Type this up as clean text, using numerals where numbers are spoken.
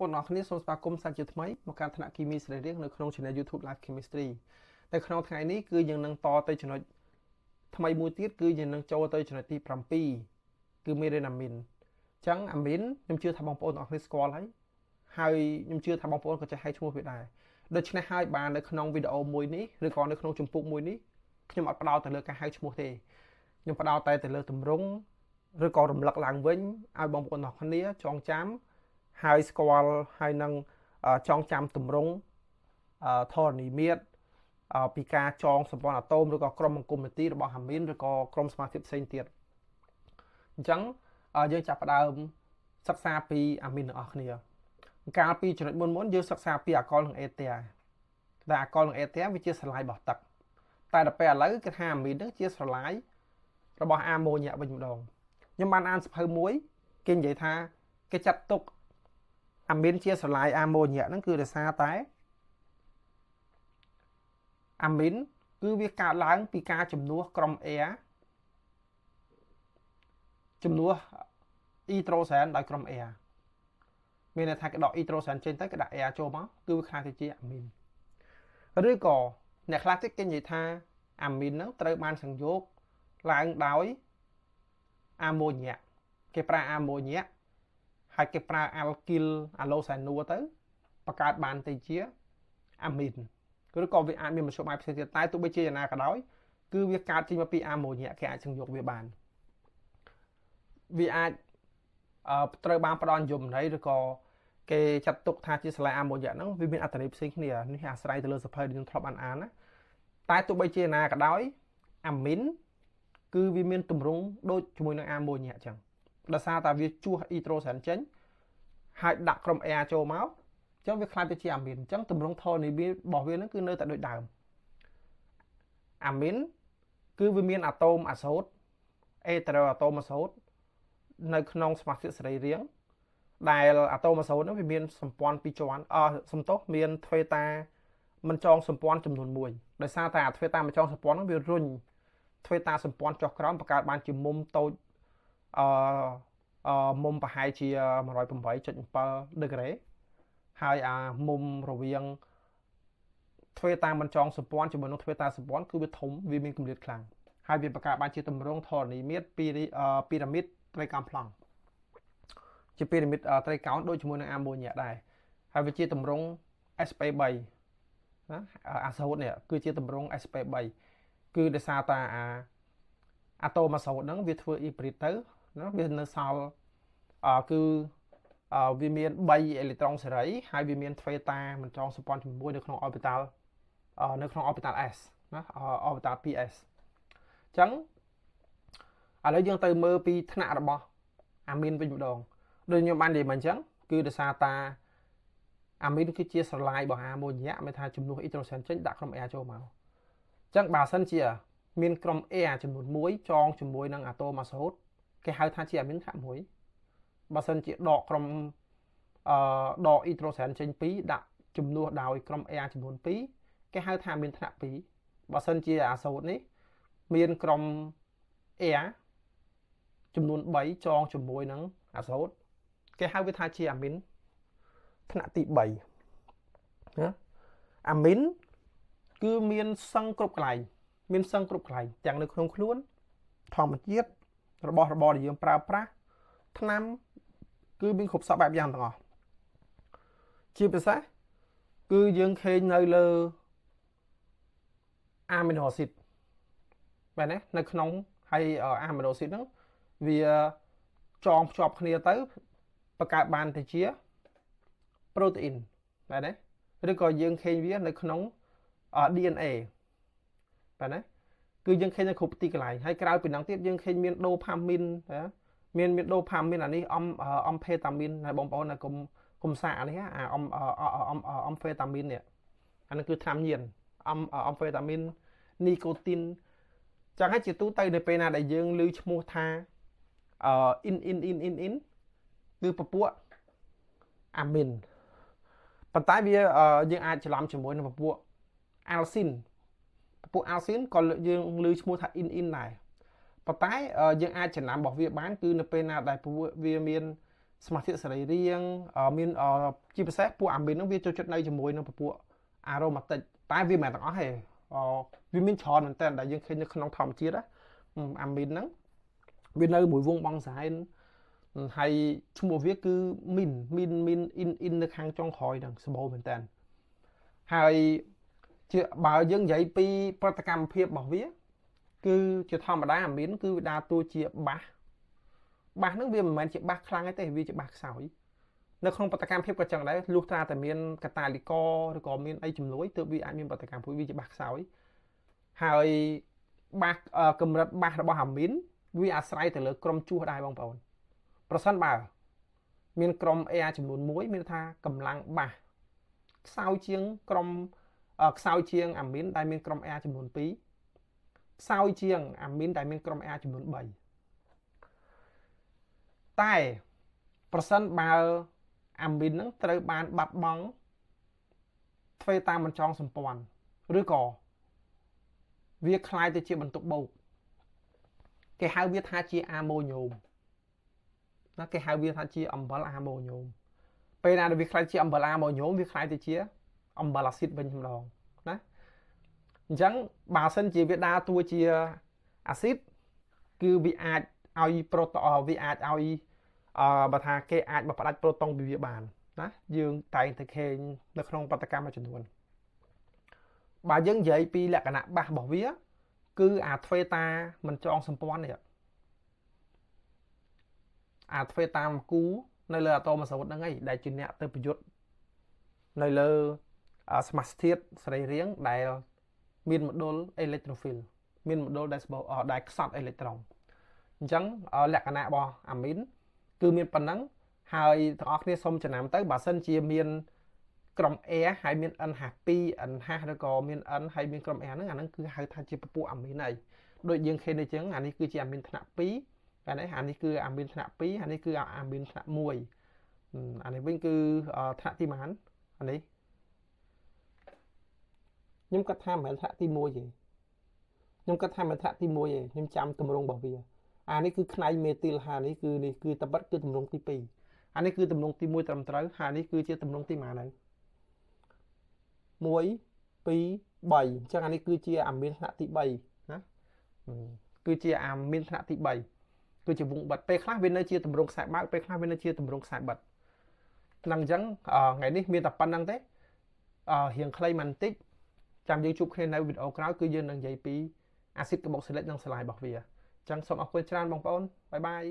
ប្អូនអរគ្នាសូមស្វាគមន៍សាជាថ្មីមកកាន់ថ្នាក់គីមីសរីរាង្គនៅក្នុង Channel YouTube Live Chemistry តែក្នុងថ្ងៃនេះគឺយើងនឹងតទៅចំណុចថ្មីមួយទៀតគឺយើងនឹងចូលទៅចំណុចទី7គឺមេរេណាមីនអញ្ចឹងអាមីនខ្ញុំជឿថាបងប្អូនអរគ្នាស្គាល់ហើយខ្ញុំជឿថាបងប្អូនក៏ចេះហៅឈ្មោះវាដែរដូច្នេះហើយបាននៅក្នុងវីដេអូមួយនេះឬក៏នៅក្នុងជំពូកមួយនេះខ្ញុំអត់ផ្ដោតទៅលើការហៅឈ្មោះទេខ្ញុំផ្ដោតតែទៅលើទម្រង់ឬក៏រំលឹកឡើងវិញឲ្យបងប្អូនអរគ្នាចងចាំហើយស្គាល់ហើយនឹងចងចាំទម្រង់ធរណីមាត្រពីការចងសម្ព័ន្ធអាតូមឬក៏ក្រុមអង្គមនីតិរបស់អាមីនឬក៏ក្រុមសមាសធាតុផ្សេងទៀតអញ្ចឹងយើងចាប់ផ្ដើមសិក្សាពីអាមីនទាំងអស់គ្នាកាលពីចំណុចមុនយើងសិក្សាពីអាល់កុលនិងអេទែរតែអាល់កុលនិងអេទែរវាជាស្រឡាយរបស់ទឹកតែដល់ពេលឥឡូវគេថាអាមីននឹងជាស្រឡាយរបស់អាម៉ូញ៉ាវិញម្ដងខ្ញុំបានអានសភៅមួយគេនិយាយថាគេចាត់ទុកអាមីនជាស្រឡាយអាម៉ូញ៉ាហ្នឹងគឺដោយសារតែអាមីនគឺវាកើតឡើងពីការជំនួសក្រុម Air ជំនួសអ៊ីត្រូសែនដោយក្រុម Air មានន័យថាគេដកអ៊ីត្រូសែនចេញទៅគេដាក់ Air ចូលមកគឺវាខ្លាចទៅជាអាមីនឬក៏អ្នកខ្លះទៀតគេនិយាយថាអាមីនហ្នឹងត្រូវបានសង្យោគឡើងដោយអាម៉ូញ៉ាគេប្រើអាម៉ូញ៉ាហើយគេប្រើអាល់គីលអាឡូសានូទៅបង្កើតបានទៅជាអាមីនឬក៏វាអាចមានមធ្យោបាយផ្សេងទៀតតែទោះបីជាយ៉ាងណាក៏ដោយគឺវាកើតចេញមកពីអាម៉ូញ៉ាគេអាចសង្យោគវាបានវាអាចត្រូវបានផ្ដល់និយមន័យឬក៏គេចាត់ទុកថាជាស្រឡាយអាម៉ូញ៉ាហ្នឹងវាមានអត្ថន័យផ្សេងគ្នានេះអាស្រ័យទៅលើសភៅដែលខ្ញុំធ្លាប់អានណាតែទោះបីជាយ៉ាងណាក៏ដោយអាមីនគឺវាមានទម្រង់ដូចជាមួយនឹងអាម៉ូញ៉ាអញ្ចឹងដោយសារតែវាជួសអ៊ីត្រូសែនចេញហើយដាក់ក្រុម Air ចូលមកអញ្ចឹងវាខ្លាចទៅជាអាមីនអញ្ចឹងទម្រង់ធរណីមាត្ររបស់វានឹងគឺនៅតែដូចដើមអាមីនគឺវាមានអាតូមអាសូតអេត្រោអាតូមអាសូតនៅក្នុងសមាសធាតុសរីរាង្គដែលអាតូមអាសូតហ្នឹងវាមានសម្ព័ន្ធពីរជាន់សំទោសមានទ្វេតាមិនចងសម្ព័ន្ធចំនួន1ដោយសារតែអាទ្វេតាមិនចងសម្ព័ន្ធហ្នឹងវារុញទ្វេតាសម្ព័ន្ធចុះក្រោមបង្កើតបានជាមុំតូចមុំប្រហែលជា 108.7 ដឺក្រេហើយអាមុំរវាងទ្វេតាមិនចងសម្ព័ន្ធជាមួយនឹងទ្វេតាសម្ព័ន្ធគឺវាធំវាមានគម្លាតខ្លាំងហើយវាបង្កើតបានជាទម្រង់ធរណីមាត្រពីរ៉ាមីតត្រីកោណប្លង់ជាពីរ៉ាមីតត្រីកោណដូចជាមួយនឹងអាម៉ូញ៉ាដែរហើយវាជាទម្រង់ sp3 ណាអាសូតនេះគឺជាទម្រង់ sp3 គឺដោយសារតែអាតូមអាសូតហ្នឹងវាធ្វើអ៊ីប្រីតទៅណាវានៅសល់គឺវាមាន3អេឡិចត្រូនសេរីហើយវាមានទ្វេតាមិនចងសម្ព័ន្ធជាមួយនៅក្នុង orbital s ណា orbital 2s អញ្ចឹងឥឡូវយើងទៅមើលពីថ្នាក់របស់អាមីនវិញម្ដងដូចខ្ញុំបាននិយាយមកអញ្ចឹងគឺដោយសារតាអាមីនគឺជាស្រឡាយរបស់អាម៉ូញ៉ាមានថាជំនួសអ៊ីត្រូសែនចេញដាក់ក្រុម Air ចូលមកអញ្ចឹងបើសិនជាមានក្រុម Air ចំនួន1ចងជាមួយនឹងអាតូមអាសូតគេហៅថាជាអាមីនថ្នាក់1បើសិនជាដកក្រុមដកអ៊ីត្រូសែនចេញ2ដាក់ជំនួសដោយក្រុម Air ចំនួន2គេហៅថាអាមីនថ្នាក់2បើសិនជាអាសូតនេះមានក្រុម Air ចំនួន3ចងជាមួយនឹងអាសូតគេហៅវាថាជាអាមីនថ្នាក់ទី3ណាអាមីនគឺមានសឹងគ្រប់កន្លែងមានសឹងគ្រប់កន្លែងទាំងនៅក្នុងខ្លួនធម្មជាតិរបស់របរដែលយើងប្រើប្រាស់ថ្នាំគឺមានគ្រប់សពបែបយ៉ាងទាំងអស់ជាពិសេសគឺយើងឃើញនៅលើអាមីណូអាស៊ីតបែបនេះនៅក្នុងហើយអាមីណូអាស៊ីតហ្នឹងវាចងភ្ជាប់គ្នាទៅបង្កើតបានទៅជាប្រូតេអ៊ីនបែបនេះឬក៏យើងឃើញវានៅក្នុង DNA បែបនេះគឺយើងឃើញនៅគ្រប់ទីកន្លែងហើយក្រៅពីហ្នឹងទៀតយើងឃើញមានដូផាមីនមានដូផាមីនអានេះអមផេតាមីនហើយបងប្អូនកុំសាកនេះអាអមផេតាមីននេះអានេះគឺថ្នាំញៀនអមផេតាមីននីកូទីនចឹងហើយជាទូទៅនៅពេលណាដែលយើងឮឈ្មោះថាអ៊ីនគឺពពួកអាមីនប៉ុន្តែវាយើងអាចច្រឡំជាមួយនឹងពពួកអាល់ស៊ីនពពួកអាល់ស៊ីនក៏យើងឮឈ្មោះថាអ៊ីនដែរប៉ុន្តែយើងអាចចំណាំរបស់វាបានគឺនៅពេលណាដែលវាមាន សមាធិសរីរាង្គមានជាពិសេសពួកអាមីនហ្នឹងវាចូលចិត្តនៅជាមួយនឹងពពួក aromatic តែវាមិនមែនទាំងអស់ទេវាមានច្រើនមែនតើដែលយើងឃើញនៅក្នុងធម្មជាតិអាមីនហ្នឹងវានៅមួយវងបងសែនហើយឈ្មោះវាគឺមីននៅខាងចុងក្រោយហ្នឹងសម្បូរមែនតើហើយជាបើយើងនិយាយពីប្រតិកម្មភាពរបស់វាគឺជាធម្មតាអាមីនគឺវាដើរតួជាបាសហ្នឹងវាមិនមែនជាបាសខ្លាំងទេវាជាបាសខ្សោយនៅក្នុងប្រតិកម្មភាពក៏ចឹងដែរលុះត្រាតែមានកតាលីករឬក៏មានអីជំនួយទើបវាអាចមានប្រតិកម្មភាពវាជាបាសខ្សោយហើយបាសកម្រិតបាសរបស់អាមីនវាអាស្រ័យទៅលើក្រុមជួសដែរបងប្អូនប្រសិនបើមានក្រុម Air ចំនួន1មានថាកម្លាំងបាសខ្សោយជាងក្រុមខ្សោយជាងអាមីនដែលមានក្រុម Air ចំនួន2ខ្សោយជាងអាមីនដែលមានក្រុម Air ចំនួន3តែប្រសិនបើអាមីនហ្នឹងត្រូវបានបាត់បង់ធ្វើតាមបញ្ចងសម្ព័ន្ធឬក៏វាคล้ายទៅជាបន្ទុកបូកគេហៅវាថាជាអាម៉ូញ៉ូមណាគេហៅវាថាជាអំបិលអាម៉ូញ៉ូមពេលណាវាคล้ายជាអំបិលអាម៉ូញ៉ូមវាคล้ายទៅជាអំបិលអាស៊ីតវិញម្ដងណាអញ្ចឹងបើសិនជាវាដើរតួជាអាស៊ីតគឺវាអាចឲ្យប្រូតូវាអាចឲ្យបើថាគេអាចបផ្ដាច់ប្រូតុងពីវាបានណាយើងតែងតែឃើញនៅក្នុងបដកម្មមួយចំនួនបើយើងនិយាយពីលក្ខណៈបាសរបស់វាគឺអាទ្វេតាមិនចងសម្ព័ន្ធនេះអាទ្វេតាមកគូនៅលើអាតូមសោតហ្នឹងឯងដែលជាអ្នកទៅប្រយុទ្ធនៅលើសមាសធាតុសរីរាង្គដែលមានមណ្ឌលអេឡិចត្រូហ្វីលមានមណ្ឌលដែលខ្សត់អេឡិចត្រូនអញ្ចឹងលក្ខណៈរបស់អាមីនគឺមានប៉ុណ្ណឹងហើយទាំងអស់គ្នាសូមចំណាំទៅបើសិនជាមានក្រុម Air ហើយមាន NH2 NH ឬក៏មាន N ហើយមានក្រុម Air ហ្នឹងអាហ្នឹងគឺហៅថាជាពពួកអាមីនហើយដូចយើងឃើញអញ្ចឹងអានេះគឺជាអាមីនថ្នាក់2អានេះគឺអាមីនថ្នាក់2អានេះគឺអាមីនថ្នាក់1អានេះវិញគឺថ្នាក់ទីប៉ុន្មានអានេះខ្ញុំគិតថាមិនមែនថ្នាក់ទី1ទេខ្ញុំគិតថាមិនថ្នាក់ទី1ទេខ្ញុំចាំទម្រង់របស់វាអានេះគឺផ្នែកមេទីលហានេះគឺតបិតគឺទម្រង់ទី2អានេះគឺទម្រង់ទី1ត្រឹមត្រូវហើយនេះគឺជាទម្រង់ទីប៉ុន្មានហើយ1 2 3អញ្ចឹងអានេះគឺជាអាមីនថ្នាក់ទី3ណាគឺជាអាមីនថ្នាក់ទី3គឺជាវងបិទពេលខ្លះវានៅជាទម្រង់ខ្សែបើកពេលខ្លះវានៅជាទម្រង់ខ្សែបិទហ្នឹងអញ្ចឹងថ្ងៃនេះមានតែប៉ុណ្្នឹងទេរៀងខ្លីបន្តិចចាំយើងជួបគ្នានៅវីដេអូក្រោយគឺយើងនឹងនិយាយពីអាស៊ីតកាបូកស៊ីលិកនិងសាឡាយរបស់វាអញ្ចឹងសូមអរគុណច្រើនបងប្អូនបាយបាយ